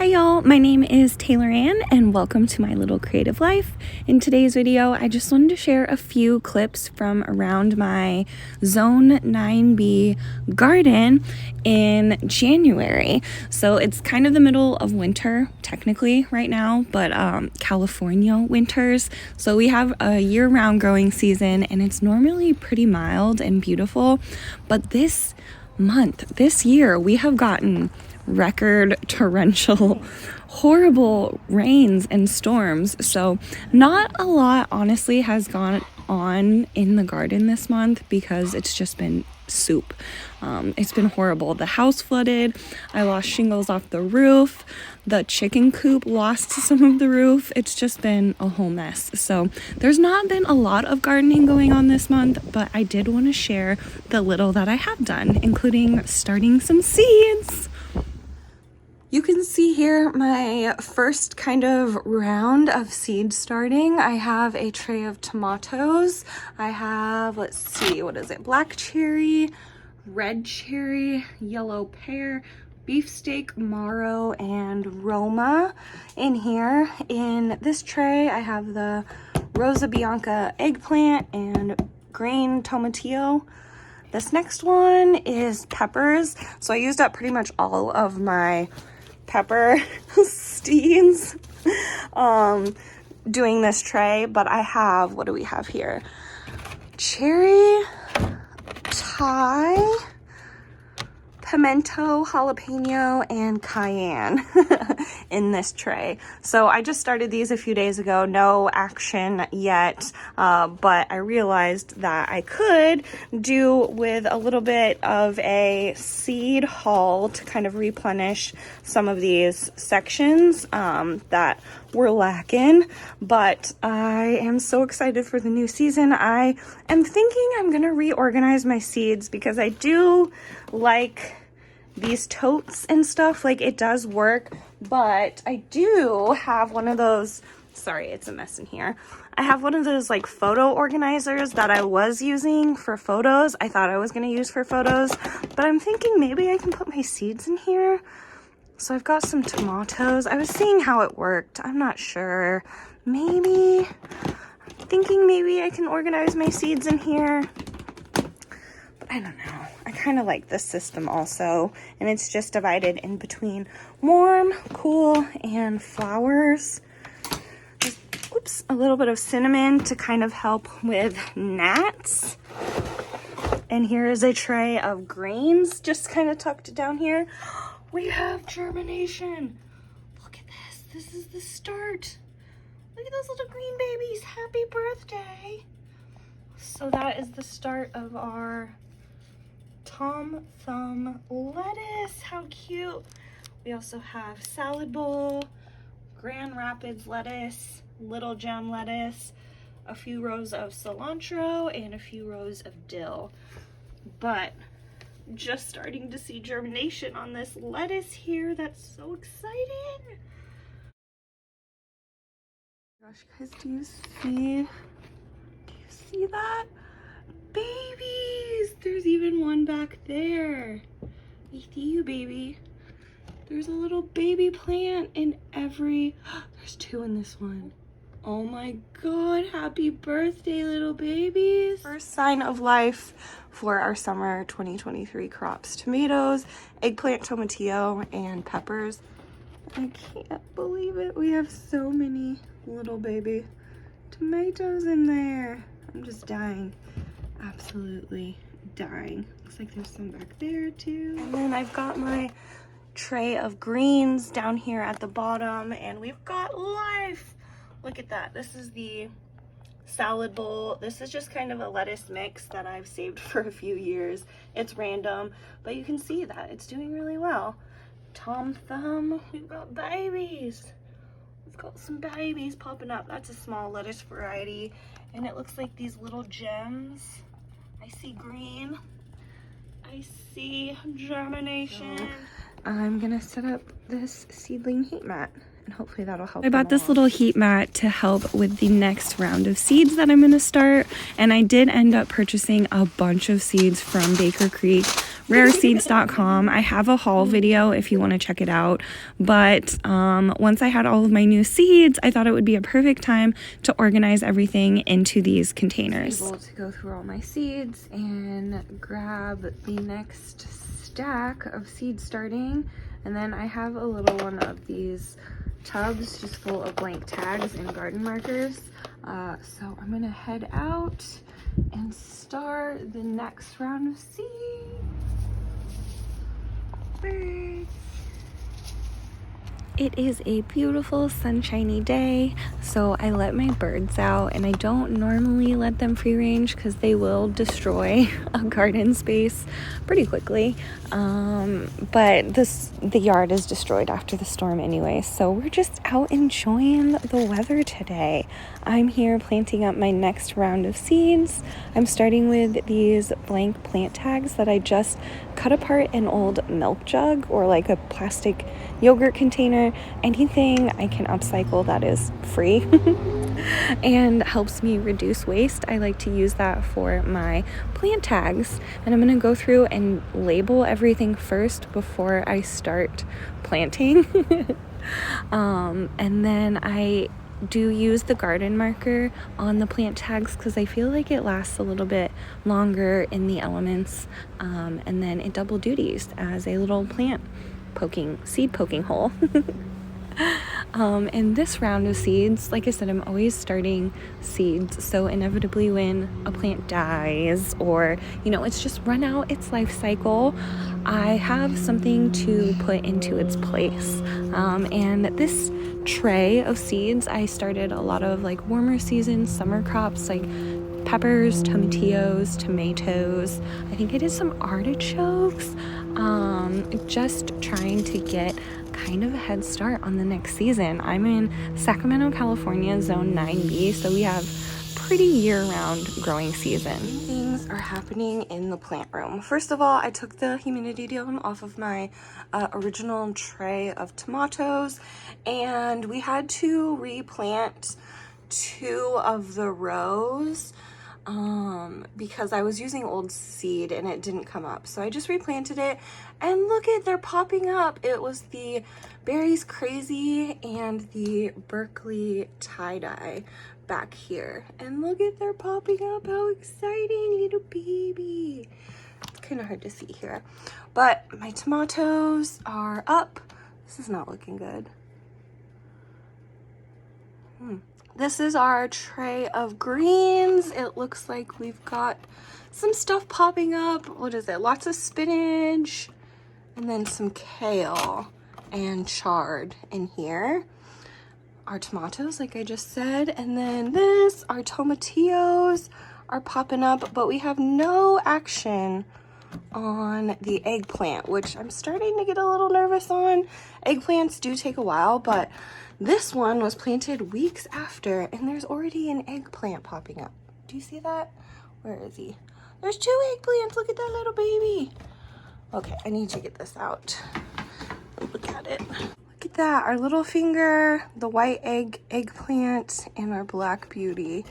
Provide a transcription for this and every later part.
Hi y'all, my name is TaylorAnne and welcome to my little creative life. In today's video, I just wanted to share a few clips from around my Zone 9B garden in January. So it's kind of the middle of winter technically right now, but California winters. So we have a year-round growing season and it's normally pretty mild and beautiful. But this year, we have gotten record torrential horrible rains and storms, so not a lot honestly has gone on in the garden this month because it's just been soup. It's been horrible. The house flooded, I lost shingles off the roof, the chicken coop lost some of the roof. It's just been a whole mess. So there's not been a lot of gardening going on this month, but I did want to share the little that I have done, including starting some seeds. You can see here my first kind of round of seed starting. I have a tray of tomatoes. I have, let's see, what is it? Black cherry, red cherry, yellow pear, beefsteak, marrow, and Roma in here. In this tray, I have the Rosa Bianca eggplant and green tomatillo. This next one is peppers. So I used up pretty much all of my pepper steens doing this tray, but I have, what do we have here? Cherry, Thai, pimento, jalapeno, and cayenne in this tray. So I just started these a few days ago, no action yet, but I realized that I could do with a little bit of a seed haul to kind of replenish some of these sections that were lacking. But I am so excited for the new season. I am thinking I'm gonna reorganize my seeds because I do like these totes and stuff. Like, it does work, but I do have one of those, sorry, it's a mess in here. I have one of those like photo organizers that I was using for photos. I thought I was going to use for photos, but I'm thinking maybe I can put my seeds in here. So I've got some tomatoes. I was seeing how it worked. I'm not sure. Maybe, I'm thinking maybe I can organize my seeds in here. I don't know. I kind of like this system also, and it's just divided in between warm, cool, and flowers. Oops, a little bit of cinnamon to kind of help with gnats. And here is a tray of greens just kind of tucked down here. We have germination. Look at this. This is the start. Look at those little green babies. Happy birthday. So that is the start of our Tom Thumb lettuce. How cute. We also have salad bowl, Grand Rapids lettuce, Little Gem lettuce, a few rows of cilantro, and a few rows of dill. But just starting to see germination on this lettuce here. That's so exciting. Gosh, guys, do you see that? Babies! There's even one back there. I see you, baby. There's a little baby plant in every... There's two in this one. Oh my god, happy birthday, little babies. First sign of life for our summer 2023 crops. Tomatoes, eggplant, tomatillo, and peppers. I can't believe it. We have so many little baby tomatoes in there. I'm just dying. Absolutely dying. Looks like there's some back there too. And then I've got my tray of greens down here at the bottom, and we've got life. Look at that. This is the salad bowl. This is just kind of a lettuce mix that I've saved for a few years. It's random, but you can see that it's doing really well. Tom Thumb, we've got babies. We've got some babies popping up. That's a small lettuce variety, and it looks like these little gems. I see green. I see germination. So I'm gonna set up this seedling heat mat and hopefully that'll help. I bought this little heat mat to help with the next round of seeds that I'm going to start, and I did end up purchasing a bunch of seeds from Baker Creek, rareseeds.com. I have a haul video if you want to check it out, but once I had all of my new seeds, I thought it would be a perfect time to organize everything into these containers. I'm able to go through all my seeds and grab the next stack of seed starting, and then I have a little one of these tubs just full of blank tags and garden markers, so I'm gonna head out and start the next round of seeds. Birds. It is a beautiful sunshiny day, so I let my birds out, and I don't normally let them free range because they will destroy a garden space pretty quickly, but the yard is destroyed after the storm anyway, so we're just out enjoying the weather today. I'm here planting up my next round of seeds. I'm starting with these blank plant tags that I just cut apart an old milk jug or like a plastic yogurt container, anything I can upcycle that is free and helps me reduce waste. I like to use that for my plant tags, and I'm going to go through and label everything first before I start planting. And then I do use the garden marker on the plant tags because I feel like it lasts a little bit longer in the elements, and then it double duties as a little seed poking hole. And this round of seeds, like I said, I'm always starting seeds, so inevitably when a plant dies or it's just run out its life cycle, I have something to put into its place. And this tray of seeds, I started a lot of like warmer season summer crops like peppers, tomatillos, tomatoes. I think I did some artichokes, just trying to get kind of a head start on the next season. I'm in Sacramento, California, zone 9B, so we have pretty year-round growing season. Things are happening in the plant room. First of all, I took the humidity dome off of my original tray of tomatoes, and we had to replant 2 of the rows because I was using old seed and it didn't come up. So I just replanted it, and look at, they're popping up. It was the Berries Crazy and the Berkeley tie-dye back here. And look at, they're popping up. How exciting, little baby. It's kind of hard to see here. But my tomatoes are up. This is not looking good. This is our tray of greens. It looks like we've got some stuff popping up. What is it? Lots of spinach and then some kale and chard in here. Our tomatoes, like I just said, and then our tomatillos are popping up, but we have no action on the eggplant, which I'm starting to get a little nervous on. Eggplants do take a while, but this one was planted weeks after, and there's already an eggplant popping up. Do you see that? Where is he? There's 2 eggplants. Look at that little baby. Okay, I need to get this out. Look at it. Look at that. Our little finger, the white eggplant, and our black beauty.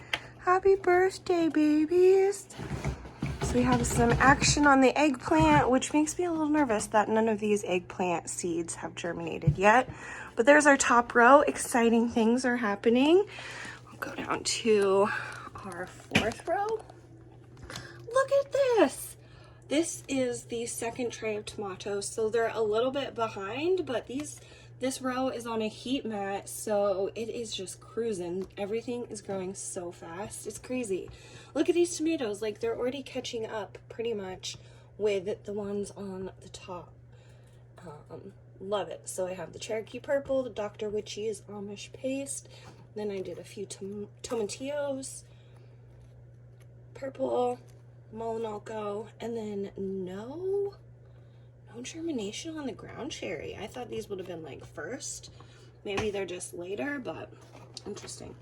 Happy birthday, babies. So we have some action on the eggplant, which makes me a little nervous that none of these eggplant seeds have germinated yet. But there's our top row. Exciting things are happening. I'll go down to our 4th row. Look at this. This is the second tray of tomatoes, so they're a little bit behind, but this row is on a heat mat, so it is just cruising. Everything is growing so fast. It's crazy. Look at these tomatoes. Like, they're already catching up pretty much with the ones on the top. Love it. So I have the Cherokee Purple, the Dr. Witchy's Amish Paste. Then I did a few tomatillos, purple, Molinalco, and then no germination on the ground cherry. I thought these would have been like first. Maybe they're just later, but interesting.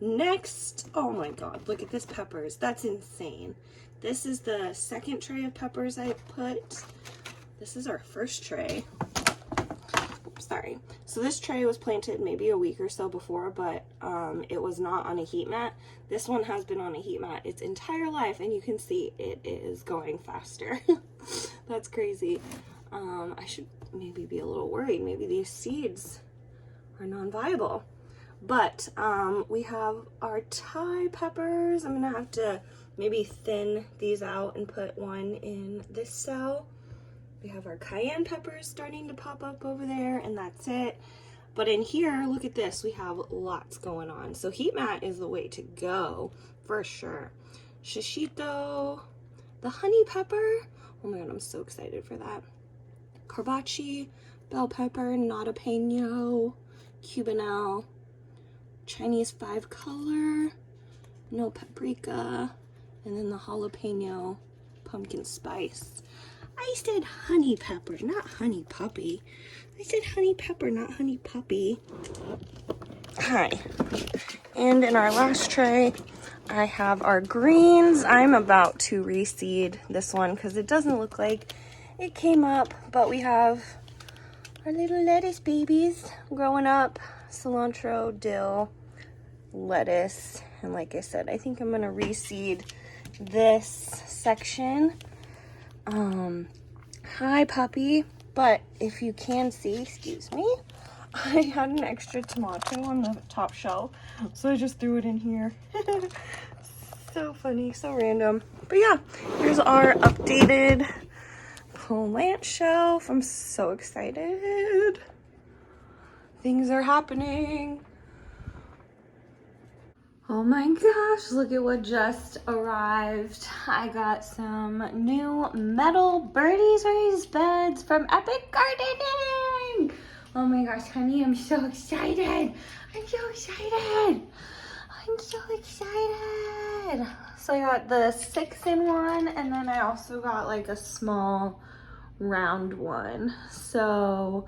Next, oh my god, look at this peppers. That's insane. This is the second tray of peppers I put. This is our first tray. Oops, sorry. So this tray was planted maybe a week or so before, but it was not on a heat mat. This one has been on a heat mat its entire life, and you can see it is going faster. That's crazy. I should maybe be a little worried. Maybe these seeds are non-viable. But we have our Thai peppers. I'm gonna have to maybe thin these out and put one in this cell. We have our cayenne peppers starting to pop up over there, and that's it. But in here, look at this, we have lots going on. So heat mat is the way to go for sure. Shishito, the honey pepper. Oh my god, I'm so excited for that. Carbachi, bell pepper, notapeno, cubanelle, Chinese 5-color, no paprika, and then the jalapeno pumpkin spice. I said honey pepper, not honey puppy. I said honey pepper, not honey puppy. Hi. And in our last tray, I have our greens. I'm about to reseed this one because it doesn't look like it came up, but we have our little lettuce babies growing up. Cilantro, dill, lettuce, and like I said, I think I'm gonna reseed this section. Hi puppy, but if you can see, excuse me, I had an extra tomato on the top shelf, so I just threw it in here. So funny, so random. But yeah, here's our updated plant shelf. I'm so excited. Things are happening. Oh my gosh, look at what just arrived. I got some new metal birdies raised beds from Epic Gardening. Oh my gosh, honey, I'm so excited. I'm so excited. I'm so excited. So I got the 6-in-1, and then I also got like a small round one. So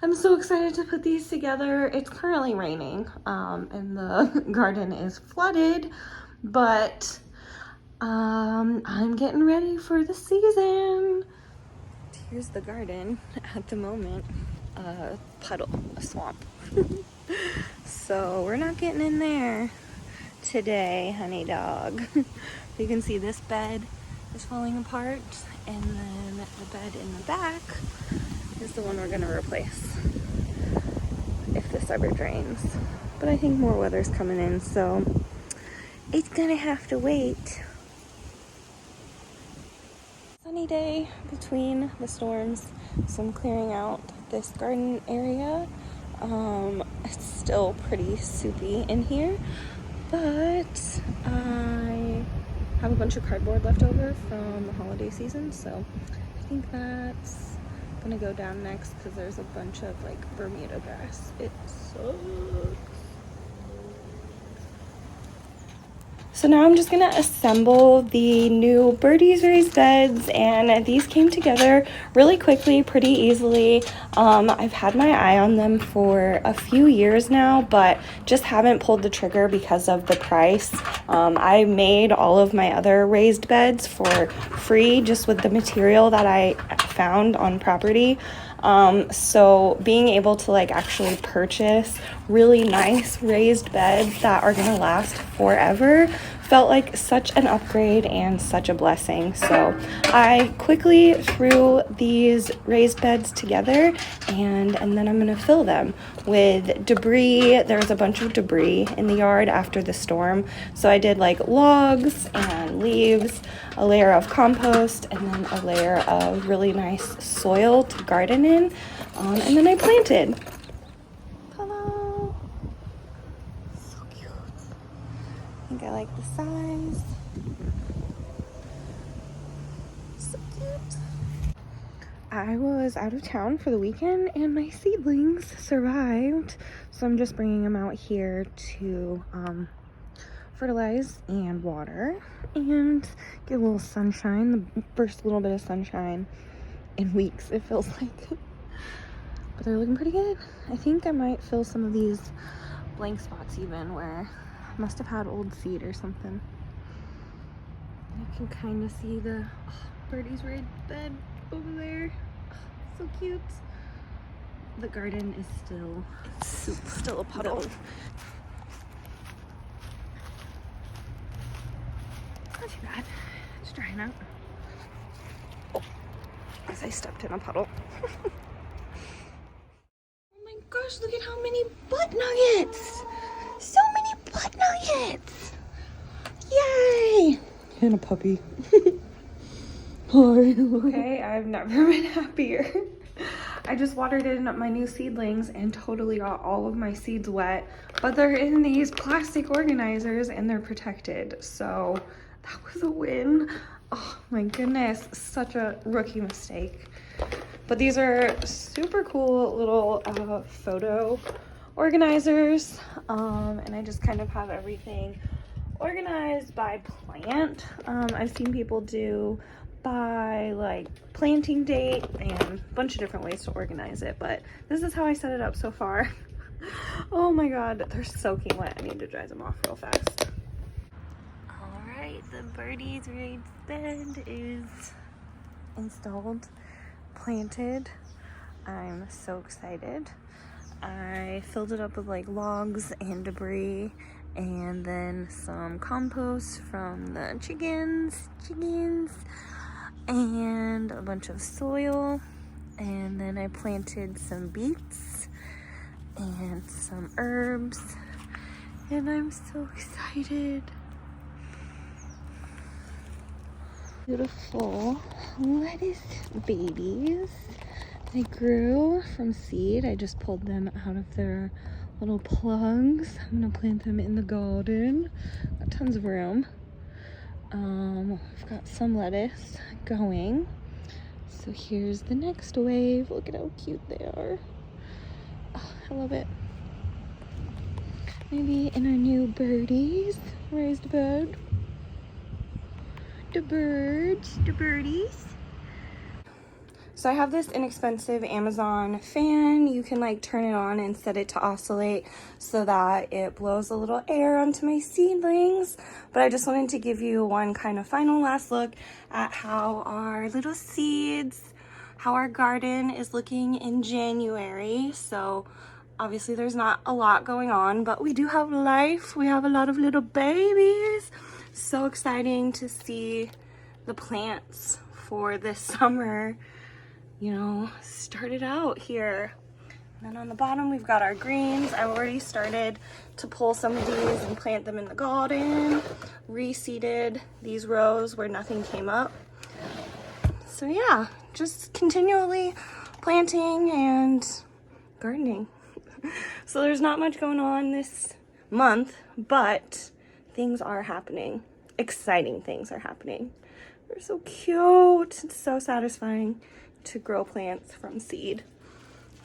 I'm so excited to put these together. It's currently raining, and the garden is flooded, but I'm getting ready for the season. Here's the garden at the moment. A puddle, a swamp. So we're not getting in there today, honey dog. You can see this bed is falling apart, and then the bed in the back is the one we're gonna replace if this ever drains. But I think more weather's coming in, so it's gonna have to wait. Sunny day between the storms, so I'm clearing out this garden area. It's still pretty soupy in here, but I have a bunch of cardboard left over from the holiday season, so I think that's gonna go down next because there's a bunch of like Bermuda grass. It sucks. So now I'm just gonna assemble the new birdies raised beds, and these came together really quickly, pretty easily. I've had my eye on them for a few years now, but just haven't pulled the trigger because of the price. I made all of my other raised beds for free just with the material that I found on property. So being able to like actually purchase really nice raised beds that are gonna last forever felt like such an upgrade and such a blessing. So I quickly threw these raised beds together, and then I'm gonna fill them with debris. There's a bunch of debris in the yard after the storm, so I did like logs and leaves, a layer of compost, and then a layer of really nice soil to garden in, and then I planted. Hello. So cute. I think I like the size. So cute. I was out of town for the weekend and my seedlings survived, so I'm just bringing them out here to fertilize and water and get a little sunshine, the first little bit of sunshine in weeks, it feels like. But they're looking pretty good. I think I might fill some of these blank spots even where I must have had old seed or something. I can kind of see the birdie's raised bed over there. So cute. The garden is still a puddle. Not too bad. It's drying out. Oh, as I stepped in a puddle. Oh my gosh, look at how many butt nuggets! So many butt nuggets! Yay! And a puppy. Okay, I've never been happier. I just watered in my new seedlings and totally got all of my seeds wet, but they're in these plastic organizers and they're protected, so that was a win. Oh my goodness, such a rookie mistake. But these are super cool little photo organizers, and I just kind of have everything organized by plant. I've seen people do by like planting date and a bunch of different ways to organize it, but this is how I set it up so far. Oh my god, they're soaking wet. I need to dry them off real fast. All right, the birdie's raised bed is installed, planted. I'm so excited. I filled it up with like logs and debris and then some compost from the chickens, and a bunch of soil, and then I planted some beets and some herbs, and I'm so excited. Beautiful lettuce babies I grew from seed. I just pulled them out of their little plugs. I'm gonna plant them in the garden. Got tons of room. I've got some lettuce going. So here's the next wave. Look at how cute they are. Oh, I love it. Maybe in our new birdies, raised bed. The birds, the birdies. So I have this inexpensive Amazon fan. You can like turn it on and set it to oscillate so that it blows a little air onto my seedlings. But I just wanted to give you one kind of final last look at how our little seeds, how our garden is looking in January. So obviously there's not a lot going on, but we do have life. We have a lot of little babies. So exciting to see the plants for this summer, you know, started out here. And then on the bottom we've got our greens. I've already started to pull some of these and plant them in the garden. Reseeded these rows where nothing came up. So yeah, just continually planting and gardening. So there's not much going on this month, but things are happening. Exciting things are happening. They're so cute. It's so satisfying to grow plants from seed.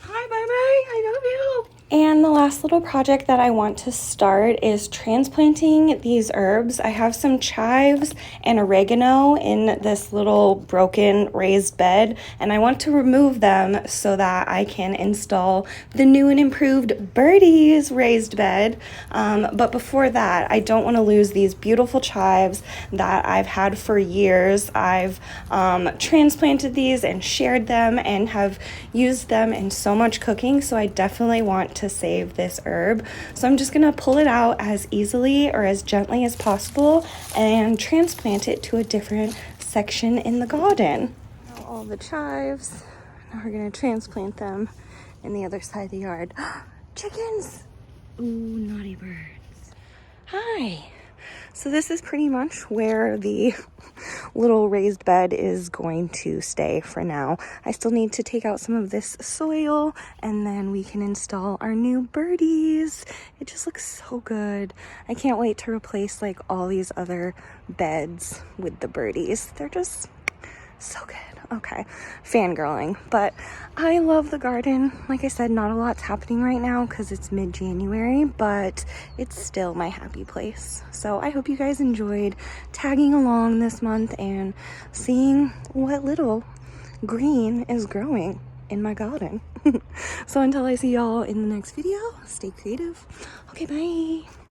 Hi, bye-bye. I love you. And the last little project that I want to start is transplanting these herbs. I have some chives and oregano in this little broken raised bed, and I want to remove them so that I can install the new and improved birdies raised bed. But before that, I don't want to lose these beautiful chives that I've had for years. I've transplanted these and shared them and have used them in so much cooking, so I definitely want to save this herb. So I'm just gonna pull it out as easily or as gently as possible and transplant it to a different section in the garden. Now all the chives, now we're gonna transplant them in the other side of the yard. Chickens! Ooh, naughty birds. Hi! So this is pretty much where the little raised bed is going to stay for now. I still need to take out some of this soil and then we can install our new birdies. It just looks so good. I can't wait to replace like all these other beds with the birdies. They're just so good. Okay, fangirling, but I love the garden. Like I said, not a lot's happening right now because it's mid-January, but it's still my happy place. So I hope you guys enjoyed tagging along this month and seeing what little green is growing in my garden. So until I see y'all in the next video, stay creative. Okay, bye.